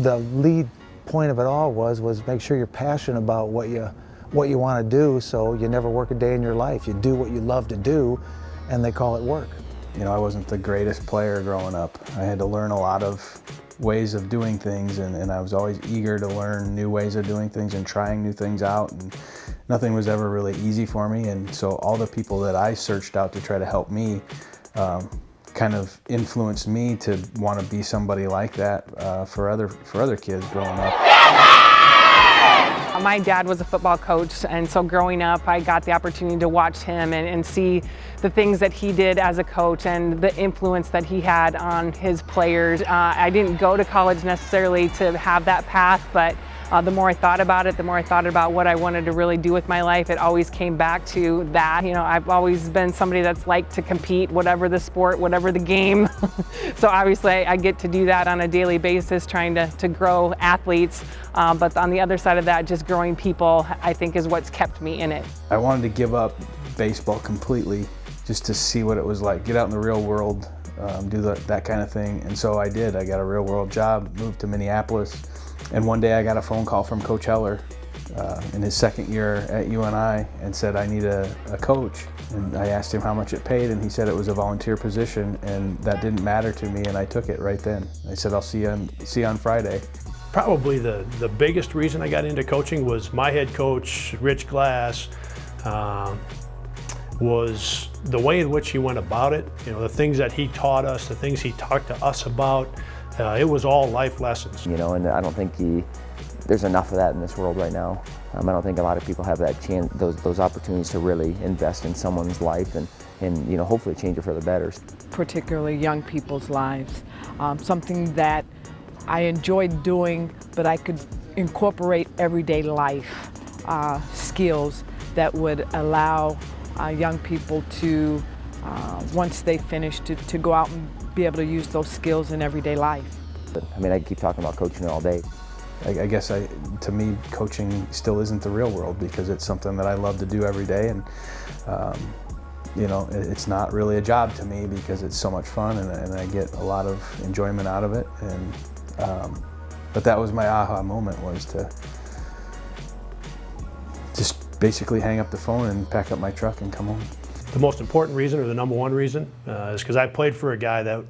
the lead point of it all was make sure you're passionate about what you want to do, so you never work a day in your life. You do what you love to do, and they call it work. You know, I wasn't the greatest player growing up. I had to learn a lot of ways of doing things, and I was always eager to learn new ways of doing things and trying new things out, and nothing was ever really easy for me. And so all the people that I searched out to try to help me kind of influenced me to want to be somebody like that for other kids growing up. My dad was a football coach, and so growing up I got the opportunity to watch him and see the things that he did as a coach and the influence that he had on his players. I didn't go to college necessarily to have that path, but the more I thought about it, the more I thought about what I wanted to really do with my life, it always came back to that. You know, I've always been somebody that's liked to compete, whatever the sport, whatever the game. So obviously I get to do that on a daily basis, trying to grow athletes. But on the other side of that, just growing people, I think is what's kept me in it. I wanted to give up baseball completely just to see what it was like, get out in the real world, do that kind of thing. And so I did. I got a real world job, moved to Minneapolis. And one day I got a phone call from Coach Heller in his second year at UNI and said, I need a coach. And I asked him how much it paid, and he said it was a volunteer position, and that didn't matter to me, and I took it right then. I said, I'll see you on Friday. Probably the biggest reason I got into coaching was my head coach, Rich Glass, was the way in which he went about it. You know, the things that he taught us, the things he talked to us about. It was all life lessons. You know, and I don't think there's enough of that in this world right now. I don't think a lot of people have that chance, those opportunities to really invest in someone's life and you know, hopefully change it for the better. Particularly young people's lives. Something that I enjoyed doing, but I could incorporate everyday life skills that would allow young people to, once they finish, to go out and be able to use those skills in everyday life. I mean, I could keep talking about coaching all day. I guess to me, coaching still isn't the real world because it's something that I love to do every day, and you know, it's not really a job to me because it's so much fun, and I get a lot of enjoyment out of it. And but that was my aha moment, was to just basically hang up the phone and pack up my truck and come home. The most important reason, or the number one reason, is because I played for a guy that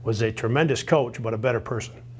was a tremendous coach, but a better person.